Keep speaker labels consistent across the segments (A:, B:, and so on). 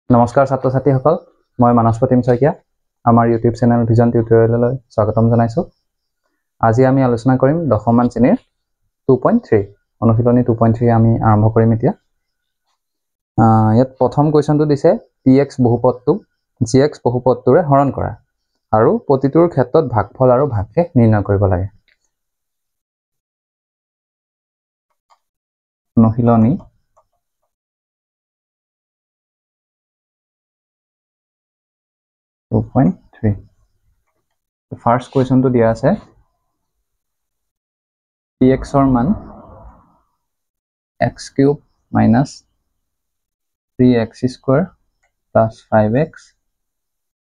A: নমস্কাৰ ছাত্ৰ ছাত্ৰীসকল, মই মানস প্ৰতিম শইকীয়া আমাৰ ইউটিউব চেনেল ভিজন টিউটৰিয়েললৈ স্বাগতম জনাইছোঁ। আজি আমি আলোচনা কৰিম দশমমান শ্ৰেণীৰ 2.3 অনুশীলনী 2.3 আমি আৰম্ভ কৰিম এতিয়া। ইয়াত প্ৰথম কুৱেশ্যনটো দিছে px বহুপদটোক gx বহুপদটোৰে হৰণ কৰা আৰু প্ৰতিটোৰ ক্ষেত্ৰত ভাগফল আৰু ভাগশেষ নিৰ্ণয় কৰিব লাগে। অনুশীলনী 2.3 ফাৰ্ষ্ট কুৱেশ্যনটো দিয়া আছে px ৰ মান x³ minus 3x square plus 5x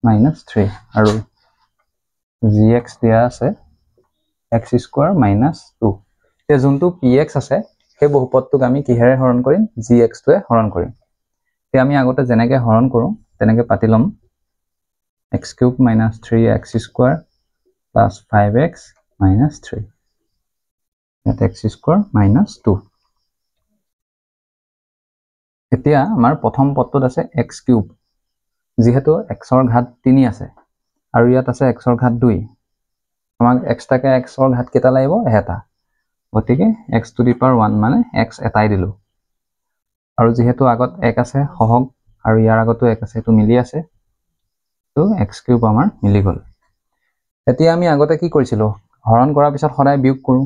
A: minus 3 আৰু gx দিয়া আছে x square minus 2। এতিয়া যোনটো px আছে সেই বহুপদটোক আমি কিহেৰে হৰণ কৰিম? gx টোৱে হৰণ কৰিম। এতিয়া আমি আগতে যেনেকৈ হৰণ কৰোঁ তেনেকৈ পাতি ল'ম। x³ minus 3x square plus 5x minus 3 ইয়াত x square minus 2। এতিয়া আমাৰ প্ৰথম পদটোত আছে x³ যিহেতু xৰ ঘাত 3 আছে আৰু ইয়াত আছে xৰ ঘাত 2। আমাক এক্সট্ৰাকৈ xৰ ঘাত কেইটা লাগিব? এটা। গতিকে x to the power 1 মানে x এটাই দিলোঁ। আৰু যিহেতু আগত 1 আছে সহগ আৰু ইয়াৰ আগতো 1 আছে, এইটো মিলি আছে, তো x³ আমাৰ মিলি গ'ল। এতিয়া আমি আগতে কি কৰিছিলোঁ? হৰণ কৰাৰ পিছত সদায় বিয়োগ কৰোঁ।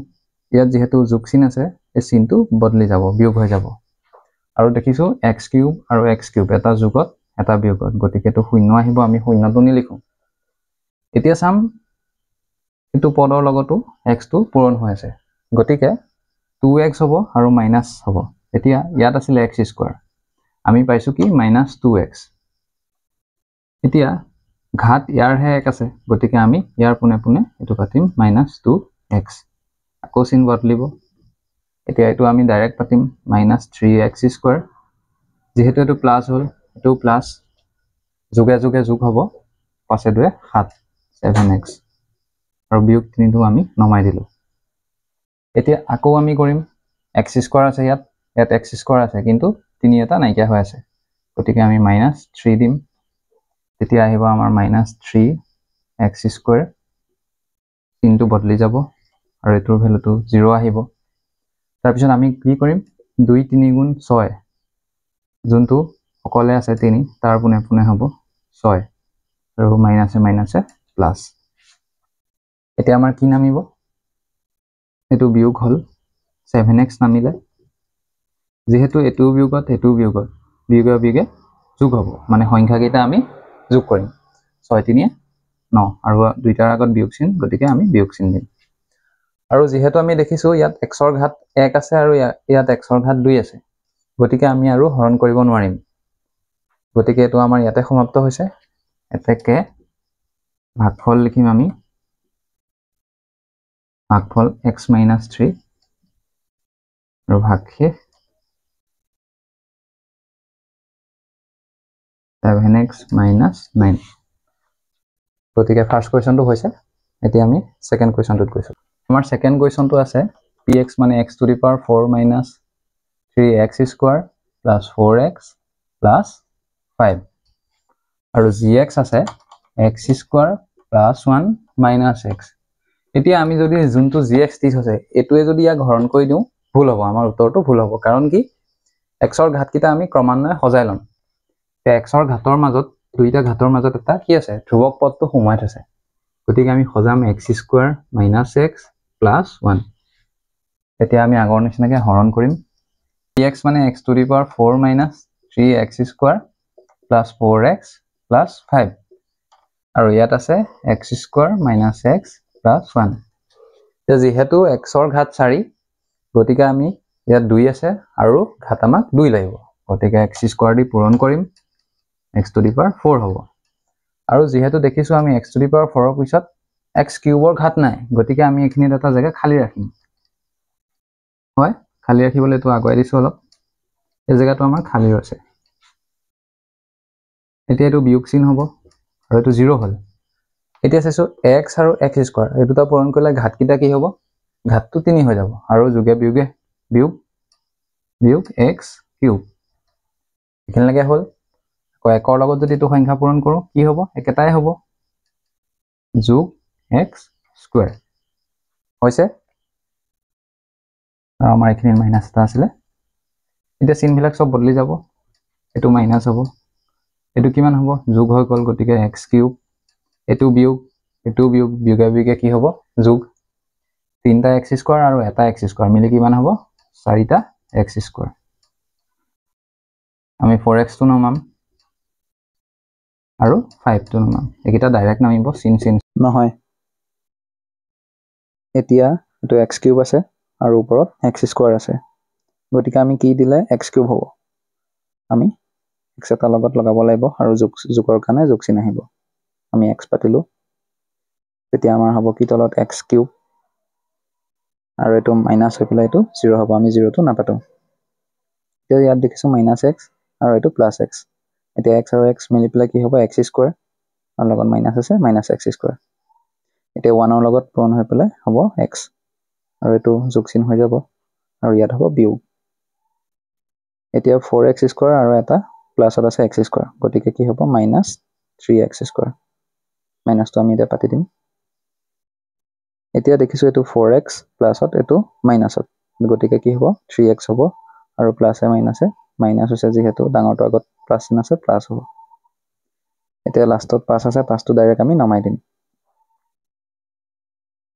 A: ইয়াত যিহেতু যোগ চিন আছে এই চিনটো বদলি যাব, বিয়োগ হৈ যাব। আৰু দেখিছোঁ x³ আৰু x³ এটা যোগত এটা বিয়োগত, গতিকে এইটো 0 আহিব, আমি 0টো নিলিখোঁ। এতিয়া চাম এইটো পদৰ লগতো xটো পূৰণ হৈ আছে, গতিকে 2x হ'ব আৰু মাইনাছ হ'ব। এতিয়া ইয়াত আছিলে x স্কোৱাৰ, আমি পাইছোঁ কি মাইনাছ 2x। এতিয়া ঘাত ইয়াৰহে 1 আছে, গতিকে আমি ইয়াৰ পোনে পোনে এইটো পাতিম মাইনাছ 2x, আকৌ চিন বদলিব। এতিয়া এইটো আমি ডাইৰেক্ট পাতিম মাইনাছ 3x স্কোৱাৰ, যিহেতু এইটো প্লাছ হ'ল এইটো প্লাছ, যোগে যোগে যোগ হ'ব, 5 × 2 = 7 7x আৰু বিয়োগ 3টো আমি নমাই দিলোঁ। এতিয়া আকৌ আমি কৰিম x স্কোৱাৰ আছে, ইয়াত x স্কোৱাৰ আছে কিন্তু 3 এটা নাইকিয়া হৈ আছে, গতিকে আমি মাইনাছ 3 দিম। তেতিয়া আহিব আমাৰ মাইনাছ 3x স্কোৱাৰ, চিনটো বদলি যাব আৰু এইটোৰ ভেলুটো 0 আহিব। তাৰপিছত আমি কি কৰিম? 2 × 3 = 6, যোনটো অকলে আছে 3, তাৰ পোনে পোনে হ'ব 6 আৰু মাইনাছে মাইনাছে প্লাছ। এতিয়া আমাৰ কি নামিব? এইটো বিয়োগ হ'ল 7x নামিলে, যিহেতু এইটো বিয়োগত এইটো বিয়োগত বিয়োগে বিয়োগে যোগ হ'ব, মানে সংখ্যাকেইটা আমি যোগ কৰিম। 6 × 3 = 9 আৰু দুইটাৰ আগত বিয়োগ চিন, গতিকে আমি বিয়োগ চিন দিম। আৰু যিহেতু আমি দেখিছোঁ ইয়াত xৰ ঘাত 1 আছে আৰু ইয়াত xৰ ঘাত 2 আছে, গতিকে আমি আৰু হৰণ কৰিব নোৱাৰিম, গতিকে এইটো আমাৰ ইয়াতে সমাপ্ত হৈছে। এতেকে ভাগফল লিখিম আমি, ভাগফল x - 3 আৰু ভাগশেষ 7x - 9। গতিকে ফাৰ্ষ্ট কুৱেশ্যনটো হৈছে। এতিয়া আমি ছেকেণ্ড কুৱেশ্যনটোত গৈছোঁ। আমাৰ ছেকেণ্ড কুৱেশ্যনটো আছে px মানে x to the power 4 minus 3x square plus 4x plus 5 আৰু gx আছে x square plus 1 minus x। এতিয়া আমি যদি যোনটো gx দি থৈছে এইটোৱে যদি ইয়াক হৰণ কৰি দিওঁ ভুল হ'ব, আমাৰ উত্তৰটো ভুল হ'ব। কাৰণ কি? xৰ ঘাতকেইটা আমি ক্ৰমান্বয়ে সজাই ল'ম। এতিয়া xৰ ঘাতৰ মাজত, দুইটা ঘাতৰ মাজত এটা কি আছে? ধ্ৰুৱক পদটো সোমাই থৈছে, গতিকে আমি সজাম x square minus x plus 1। এতিয়া আমি আগৰ নিচিনাকৈ হৰণ কৰিম। px মানে x to the power 4 minus 3x square plus 4x plus 5 আৰু ইয়াত আছে x square minus x plus 1। এতিয়া যিহেতু xৰ ঘাত 4, গতিকে আমি ইয়াত 2 আছে আৰু ঘাত আমাক 2 লাগিব, গতিকে x square দি পূৰণ কৰিম, x to the power 4 হ'ব। আৰু যিহেতু দেখিছোঁ আমি x to the power 4ৰ পিছত x³ ঘাত নাই, গতিকে আমি এইখিনিত এটা জেগা খালী ৰাখিম। হয়, খালী ৰাখিবলৈ এইটো আগুৱাই দিছোঁ অলপ, এই জেগাটো আমাৰ খালী আছে। এতিয়া এইটো বিয়োগ চিন হ'ব আৰু এইটো 0 হ'ল। এতিয়া চাইছোঁ x আৰু x স্কোৱাৰ এই দুটা পূৰণ কৰিলে ঘাতকেইটা কি হ'ব? ঘাতটো 3 হৈ যাব আৰু যোগে বিয়োগে বিয়োগ বিয়োগ x³ এইখিনিলৈকে হ'ল। 1ৰ লগত যদি এইটো সংখ্যা পূৰণ কৰোঁ কি হ'ব একেটাই হ'ব যোগ x স্কোয়াৰ হৈছে আৰু আমাৰ এইখিনি মাইনাছ এটা আছিলে এতিয়া চিনবিলাক সব বদলি যাব এইটো মাইনাছ হ'ব এইটো কিমান হ'ব যোগ হৈ গ'ল গতিকে x কিউব এইটো বিয়োগ বিয়োগে বিয়োগে কি হ'ব যোগ 3টা x স্কোয়াৰ আৰু এটা x স্কোয়াৰ মিলি কিমান হ'ব 4টা x স্কোয়াৰ আমি 4x টো নমাম আৰু 5 টো নমাম এইকেইটা ডাইৰেক্ট নামিব চিন নহয় এতিয়া এটো x কিউব আছে আৰু ওপৰত x স্কোয়াৰ আছে গতিকে আমি কি দিলে x কিউব হ'ব আমি x এটা লগত লগাব লাগিব আৰু যোগৰ কাৰণে যোগ চিন আহিব আমি x পাতিলো তেতিয়া আমাৰ হ'ব কি তলত x কিউব আৰু এটো মাইনাস হৈ পেলাই এটো 0 হ'ব আমি 0 টো নাপাতো এতিয়া ইয়াত দেখিছো -x আৰু এটো +x এতিয়া x আৰু x মিলি পেলাই কি হ'ব x স্কয়াৰ আৰু লগত মাইনাস আছে -x স্কয়াৰ এতিয়া 1 ৰ লগত পূৰণ হৈ পেলাই হ'ব x আৰু এটো যোগ চিন হৈ যাব আৰু ইয়াত হ'ব বিয়োগ এতিয়া 4x স্কয়াৰ আৰু এটা প্লাছত আছে x স্কয়াৰ গতিকে কি হ'ব -3x স্কয়াৰ মাইনাসটো আমি এটা পাতি দিম এতিয়া দেখিছো এটো 4x প্লাছত এটো মাইনাসত গতিকে কি হ'ব 3x হ'ব আৰু প্লাসে মাইনাসে মাইনাস হৈছে যেহেতু ডাঙৰটো আগত প্লাস চিন আছে প্লাস হ'ব এতিয়া লাষ্টত 5 আছে 5 টো ডাইৰেক্ট আমি নমাই দিম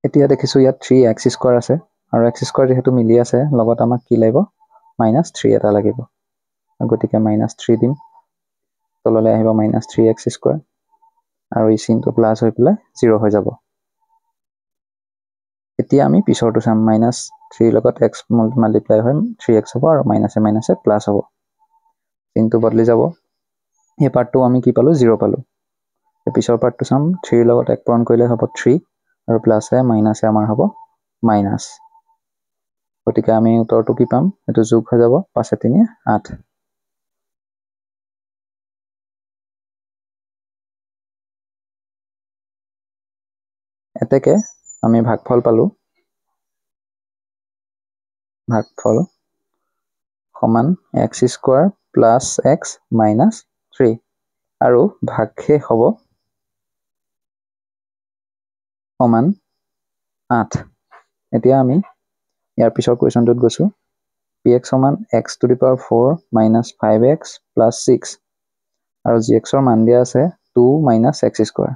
A: এতিয়া দেখিছো ইয়াত 3x স্কয়াৰ আছে আৰু x স্কয়াৰ যেহেতু মিলি আছে লগত আমাক কি লাগিব -3 এটা লাগিব গতিকে -3 দিম তললৈ আহিব -3x স্কয়াৰ আৰু এই চিনটো প্লাস হৈ পেলাই 0 হৈ যাব এতিয়া আমি পিছৰটো চাম -3 লগত x মাল্টিপ্লাই হয় 3x হ'ব আৰু মাইনাসে মাইনাসে প্লাস হ'ব চিনটো বদলি যাব এই পাৰ্টটো আমি কি পালো 0 পালো পিছৰ পাৰ্টটো চাম 3 লগত 1 পূৰণ কৰিলে হ'ব 3 আৰু প্লাসে মাইনাসে আমাৰ হ'ব মাইনাস গতিকে আমি উত্তৰটো কি পাম এটো যোগ হৈ যাব 5 3 8 এতেকে আমি ভাগফল পালো ভাগফল সমান x square plus x minus 3 আৰু ভাগশেষ হ'ব সমান 8 এতিয়া আমি ইয়াৰ পিছৰ কোৱেশ্যনটোত গৈছো px সমান x to the power 4 minus 5x plus 6 আৰু gx ৰ মান দিয়া আছে 2 minus x স্কয়াৰ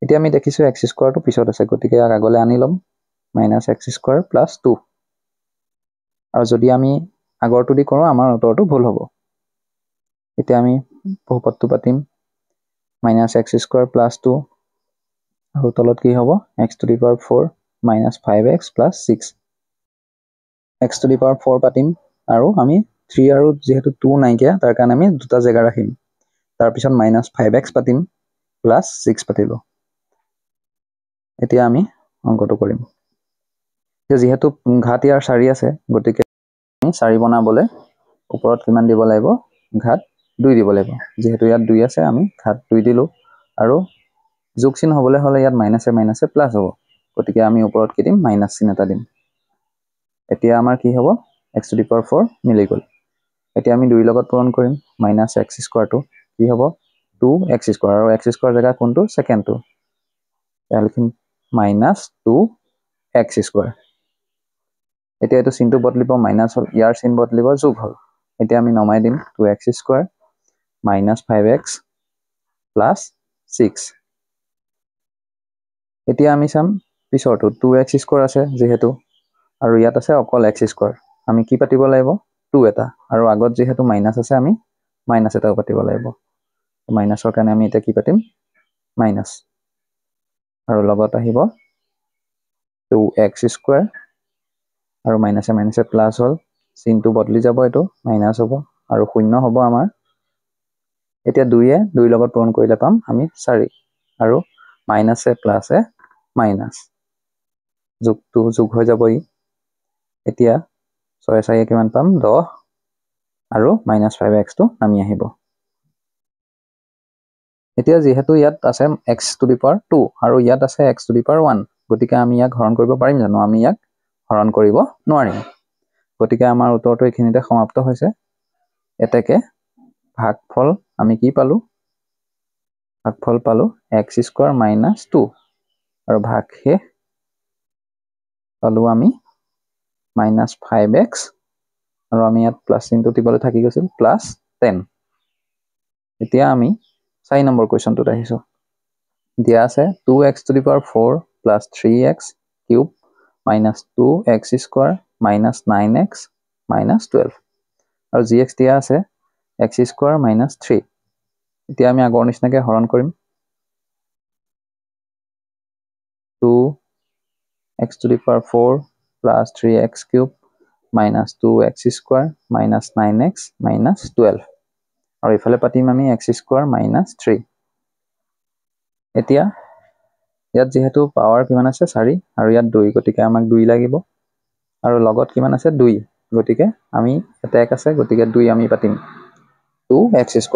A: এতিয়া আমি দেখিছো x স্কয়াৰটো পিছত আছে গতিকে ইয়াক আগলৈ আনি লম minus x স্কয়াৰ plus 2 আৰু যদি আমি আগৰটো দি কৰো আমাৰ উত্তৰটো ভুল হ'ব এতিয়া আমি বহুপদটো পাতিম minus x স্কয়াৰ plus 2 আৰু তলত কি হ'ব x to the power 4 minus 5x plus 6 x to the power 4 পাতিম আৰু আমি 3 আৰু যেহেতু 2 নাইকিয়া তাৰ কাৰণে আমি দুটা জায়গা ৰাখিম তাৰ পিছত minus 5x পাতিম plus 6 পাতিলো এতিয়া আমি অংকটো কৰিম যেহেতু ঘাত ইয়াৰ 4 আছে গতিকে আমি 4 বনাবলে ওপৰত কিমান দিব লাগিব ঘাত 2 দিব লাগিব যেহেতু ইয়াত 2 আছে আমি ঘাত 2 দিলো আৰু যোগ চিন হ'বলে হলে ইয়াত মাইনাসে মাইনাসে প্লাস হ'ব গতিকে আমি ওপৰত কি দিম মাইনাস চিন এটা দিম এতিয়া আমাৰ কি হ'ব x to the power 4 মিলি গল এতিয়া আমি 2 লগত পূৰণ কৰিম -x স্কয়াৰটো কি হ'ব 2x স্কয়াৰ আৰু x স্কয়াৰ জায়গা কোনটো সেকেন্ডটো এয়া লিখিম -2x স্কয়াৰ এতিয়া এটো চিনটো বদলিব মাইনাস হল ইয়াৰ চিন বদলিব যোগ হল এতিয়া আমি নমাই দিম 2x স্কয়াৰ -5x plus 6 এতিয়া আমি চাম পিছৰটো 2x স্কয়াৰ আছে যেহেতু আৰু ইয়াত আছে অকল x স্কয়াৰ আমি কি পাতিব লাগিব 2 এটা আৰু আগত যেহেতু মাইনাস আছে আমি মাইনাস এটাও পাতিব লাগিব মাইনাসৰ কাৰণে আমি এটা কি পাতিম মাইনাস আৰু লগত আহিব 2x স্কয়াৰ আৰু মাইনাসে মাইনাসে প্লাস হল চিনটো বদলি যাব এটো মাইনাস হ'ব আৰু শূন্য হ'ব আমাৰ এতিয়া 2 এ 2 লগত পূৰণ কৰিলে পাম আমি 4 আৰু মাইনাসে প্লাসে মাইনাস যোগটো যোগ হৈ যাব ই এতিয়া 6 4 কিমান পাম 10 আৰু -5x টো নামি আহিব এতিয়া যেহেতু ইয়াত আছে x to the power 2 আৰু ইয়াত আছে x to the power 1 গতিকে আমি ইয়াক হৰণ কৰিব পাৰিম জানো আমি ইয়াক হৰণ কৰিব নোৱাৰিম গতিকে আমাৰ উত্তৰটো এইখিনিতে সমাপ্ত হৈছে এতেকে ভাগফল আমি কি পালো ভাগফল পালো x² - 2 আৰু ভাগশেষ পালো আমি -5x আৰু আমি ইয়াত প্লাস চিহ্নটো দিবলৈ থাকি গৈছিল +10 এতিয়া আমি 4 নম্বৰ কোৱেশ্চনটোত আহিছো দিয়া আছে 2x to the power 4 plus 3x cube minus 2x² minus 9x minus 12 আৰু gx দিয়া আছে x² minus 3 এতিয়া আমি আগৰ নিচিনাকৈ হৰণ কৰিম 2x to the power 4 plus 3x cube minus 2x² minus 9x minus 12 আৰু ইফালে পাতিম আমি x² minus 3 এতিয়া ইয়াত যেহেতু পাৱাৰ কিমান আছে 4 আৰু ইয়াত 2 গতিকে আমাক 2 লাগিব আৰু লগত কিমান আছে 2 গতিকে আমি এটা এক আছে গতিকে 2 আমি পাতিম 2x²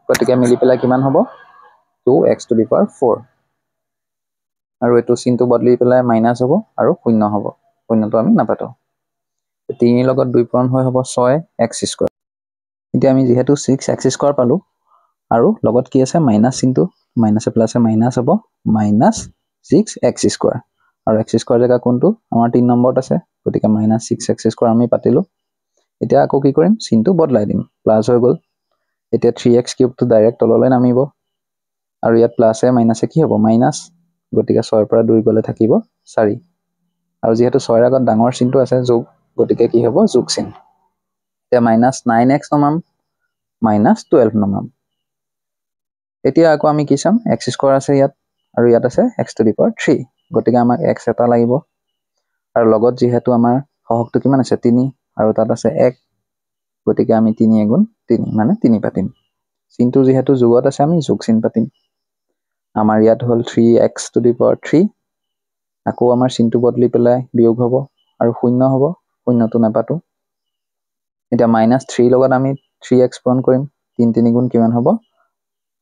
A: গতিকে মিলি পেলাই কিমান হ'ব 2x to the power 4 আৰু এটো চিনটো বদলি পেলাই মাইনাস হ'ব আৰু শূন্য হ'ব শূন্যটো আমি নাপাতো 3 লগত 2 পূৰণ হৈ হ'ব 6x²। এতিয়া আমি যেহেতু 6x² পালো আৰু লগত কি আছে মাইনাস চিনটো মাইনাসে প্লাসে মাইনাস হ'ব -6x² আৰু x² জায়গা কোনটো আমাৰ 3 নম্বৰত আছে গতিকে -6x² আমি পাতিলো এতিয়া আকৌ কি কৰিম চিনটো বদলাই দিম প্লাস হৈ গল এতিয়া 3x³ টো ডাইৰেক্ট তললৈ নামিব আৰু ইয়াত প্লাসে মাইনাসে কি হ'ব মাইনাস গতিকে 6 ৰ পৰা 2 গলে থাকিব 4 আৰু যেহেতু 6 ৰ আগত ডাঙৰ চিনটো আছে যোগ গতিকে কি হ'ব যোগ চিন এতিয়া -9x নমাম -12 নমাম এতিয়া আকৌ আমি কি চাম x² আছে ইয়াত আৰু ইয়াত আছে x to the power 3 গতিকে আমাক x এটা লাগিব আৰু লগত যেহেতু আমাৰ সহগটো কিমান আছে 3 আৰু তাত আছে 1 গতিকে আমি 3 গুণ 3 মানে 3 পাতিম চিনটো যেহেতু যোগত আছে আমি যোগ চিন পাতিম আমাৰ ইয়াত হল 3x to the power 3 আকৌ আমাৰ চিনটো বদলি পেলাই বিয়োগ হ'ব আৰু শূন্য হ'ব শূন্যটো নাপাতো এতিয়া -3 লগত আমি 3x পূৰণ কৰিম 3 3 গুণ কিমান হ'ব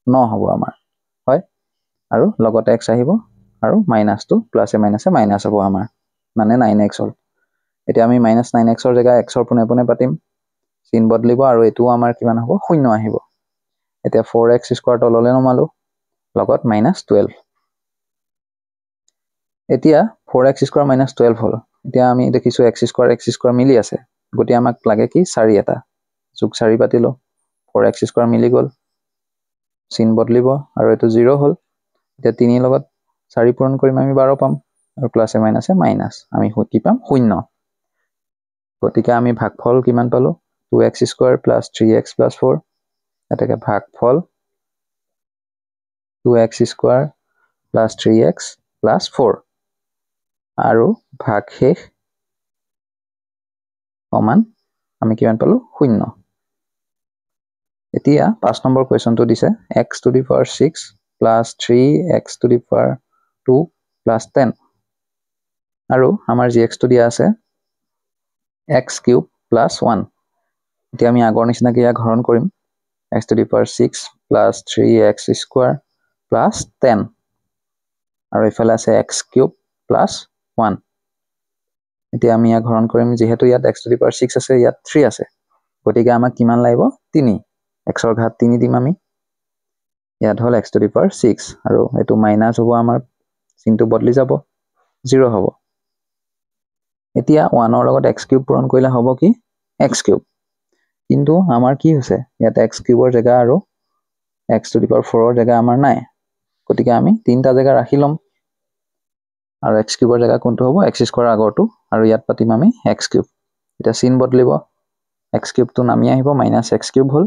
A: 9 হ'ব আমাৰ হয় আৰু লগত x আহিব আৰু মাইনাসটো প্লাসে মাইনাসে মাইনাস হ'ব আমাৰ মানে 9x হ'ল এতিয়া আমি -9x ৰ জায়গা x ৰ পুনে পুনে পাতিম চিন বদলিব আৰু এটো আমাৰ কিমান হ'ব শূন্য আহিব এতিয়া 4x² তললৈ নমালো লগত -12 এতিয়া 4x² - 12 হ'ল এতিয়া আমি দেখিছো x² মিলি আছে গতি আমাক লাগে কি 4 এটা যোগ 4 পাতিলো 4x² মিলি গল চিন বদলিব আৰু এটো 0 হ'ল এতিয়া 3 লগত 4 পূৰণ কৰিম আমি 12 পাম আৰু প্লাসে মাইনাসে মাইনাস আমি কি পাম শূন্য গতিকে আমি ভাগফল কিমান পালো 2x² + 3x + 4 এটাকে ভাগফল 2x² + 3x + 4 আৰু ভাগশেষ সমান আমি কিমান পালো শূন্য এতিয়া 5 নম্বৰ কোৱেশ্চনটো দিছে x to the power 6 plus 3x to the power 2 plus 10 আৰু আমাৰ gx টো দিয়া আছে x³ plus 1 এতিয়া আমি আগৰ নিচিনাকৈ ইয়াক হৰণ কৰিম x to the power 6 plus 3x² plus 10 আৰু ইফালে আছে x³ plus 1 এতিয়া আমি ইয়াক হৰণ কৰিম যেহেতু ইয়াত x to the power 6 আছে ইয়াত 3 আছে গতিকে আমাক কিমান লাগিব 3 x ৰ ঘাত 3 দিম আমি ইয়াত হল x to the power 6 আৰু এটো মাইনাস হ'ব আমাৰ চিনটো বদলি যাব 0 হ'ব এতিয়া 1 ৰ লগত x³ পূৰণ কৰিলে হ'ব কি x³ কিন্তু আমাৰ কি হৈছে ইয়াত x³ ৰ জায়গা আৰু x to the power 4 ৰ জায়গা আমাৰ নাই গতিকে আমি তিনটা জায়গা ৰাখি লম আৰু x³ ৰ জায়গা কোনটো হ'ব x² আগৰটো আৰু ইয়াত পাতিম আমি x³ এটা চিন বদলিব x³ টো নামি আহিব -x³ হ'ল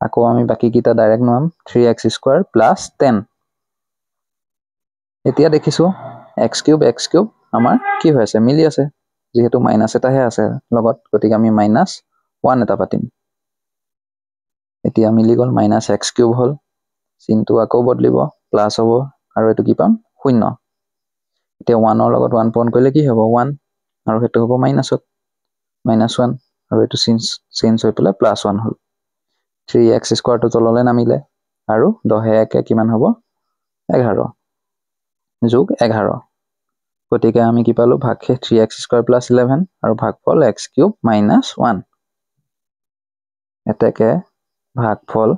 A: আকৌ আমি বাকি কিটা ডাইৰেক্ট নাম 3x² + 10 এতিয়া দেখিছো x³ আমাৰ কি হৈ আছে মিলি আছে যেহেতু মাইনাস এটাহে আছে লগত গতিকে আমি -1 এটা পাতিম এতিয়া মিলি গল -x³ হ'ল চিনটো আকৌ বদলিব প্লাস হ'ব আৰু এটো কি পাম শূন্য এতিয়া 1 ৰ লগত 1 পূৰণ কৰিলে কি হ'ব 1 আৰু হেতু হ'ব মাইনাসত -1 আৰু এটো চেঞ্জ হৈ পেলাই +1 হ'ল 3x² টো তললৈ নামিলে আৰু 10 এ 1 কিমান হ'ব 11 যোগ 11 গতিকে আমি কি পালো ভাগশেষ 3x² + 11 আৰু ভাগফল x³ - 1 এটাকে ভাগফল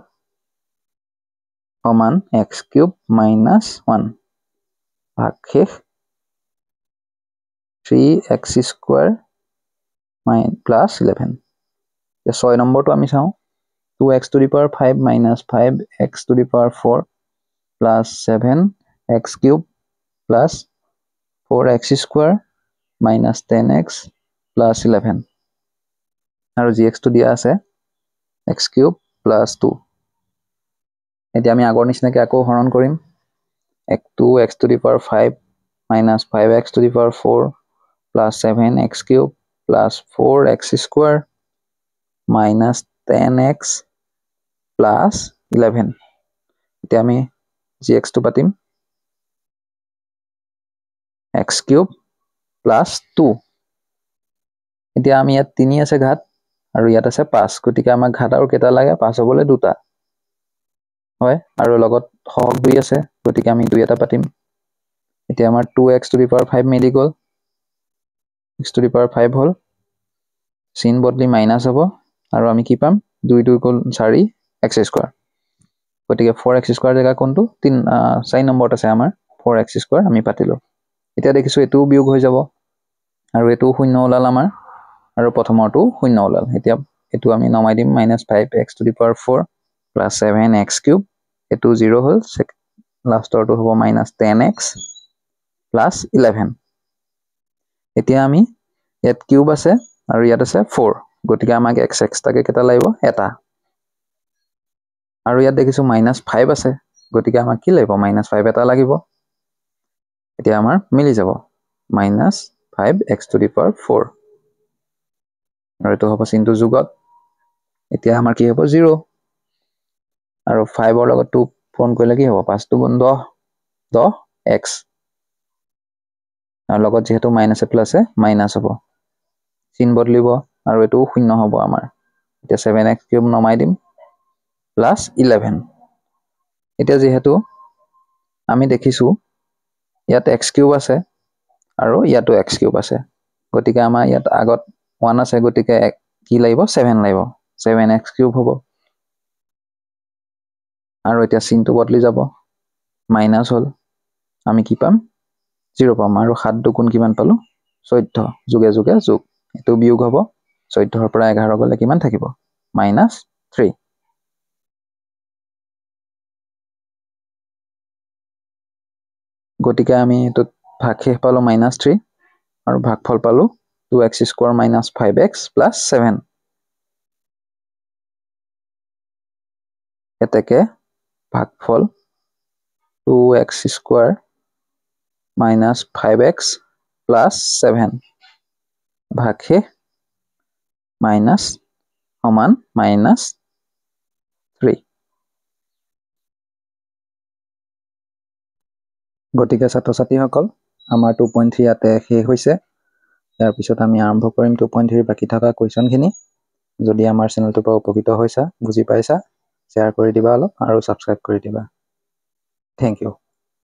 A: সমান x³ মাইনাছ 1 ভাগশেষ 3x² প্লাছ 11 এতিয়া 6 নম্বৰটো আমি চাওঁ 2x⁵ minus 5x⁴ plus 7x³ plus 4x² minus 10x plus 11 আৰু gxটো দিয়া আছে x³ প্লাছ 2 এতিয়া আমি আগৰ নিচিনাকৈ আকৌ হৰণ কৰিম 2x⁵ minus 5x⁴ plus 7x³ plus 4x² minus 10x plus 11 এতিয়া আমি gxটো পাতিম x³ প্লাছ 2 এতিয়া আমি ইয়াত 3 আছে ঘাত আৰু ইয়াত আছে 5 গতিকে আমাক ঘাত আৰু কেইটা লাগে 5 হ'বলৈ 2টা হয় আৰু লগত সহগ 2 আছে গতিকে আমি 2 এটা পাতিম এতিয়া আমাৰ 2x⁵ মিলি গ'ল x⁵ হ'ল চিন বদলি মাইনাছ হ'ব আৰু আমি কি পাম 2 2 = 4 x² গতিকে 4x² জেগা কোনটো 4 নম্বৰত আছে আমাৰ 4x² আমি পাতিলোঁ এতিয়া দেখিছোঁ এইটোও বিয়োগ হৈ যাব আৰু এইটোও 0 ওলাল আমাৰ আৰু প্ৰথমৰটো 0 ওলাল এতিয়া এইটো আমি নমাই দিম -5x⁴ প্লাছ 7x³ এইটো 0 হ'ল লাষ্টৰটো হ'ব -10x প্লাছ 11 এতিয়া আমি ইয়াত কিউব আছে আৰু ইয়াত আছে 4 গতিকে আমাক x এক্সট্ৰাকে কেইটা লাগিব এটা আৰু ইয়াত দেখিছোঁ -5 আছে গতিকে আমাক কি লাগিব -5 এটা লাগিব এতিয়া আমাৰ মিলি যাব -5x⁴ আৰু এইটো হ'ব চিনটো যুগত এতিয়া আমাৰ কি হ'ব 0 আৰু 5ৰ লগত 2 পূৰণ কৰিলে কি হ'ব 5 2 গুণ 10 10x আৰু লগত যেহেতু মাইনাছে প্লাছে মাইনাছ হ'ব চিন বদলিব আৰু এইটোও 0 হ'ব আমাৰ এতিয়া 7x³ নমাই দিম প্লাছ 11 এতিয়া যেহেতু আমি দেখিছোঁ ইয়াত x³ আছে আৰু ইয়াতো x³ আছে গতিকে আমাৰ ইয়াত আগত 1 আছে গতিকে কি লাগিব 7 লাগিব 7x³ হ'ব আৰু এতিয়া চিনটো বদলি যাব মাইনাছ হ'ল আমি কি পাম 0 পাম আৰু 7 2 কিমান পালোঁ 14 যোগে যোগে যোগ এইটো বিয়োগ হ'ব 14ৰ পৰা 11 গ'লে কিমান থাকিব -3 গতিকে আমি এইটোত ভাগশেষ পালোঁ -3 আৰু ভাগফল পালোঁ 2x² মাইনাছ 5x প্লাছ 7 এতেকে ভাগফল 2x² মাইনাছ 5x প্লাছ 7 ভাগশেষ মাইনাছ সমান -3 গতিকে ছাত্ৰ ছাত্ৰীসকল আমাৰ 2.3 ইয়াতে শেষ হৈছে ইয়াৰ পিছত আমি আৰম্ভ কৰিম 2.3 বাকি থকা কুৱেশ্যনখিনি যদি আমাৰ চেনেলটোৰ পৰা উপকৃত হৈছা বুজি পাইছা শ্বেয়াৰ কৰি দিবা অলপ আৰু ছাবস্ক্ৰাইব কৰি দিবা থেংক ইউ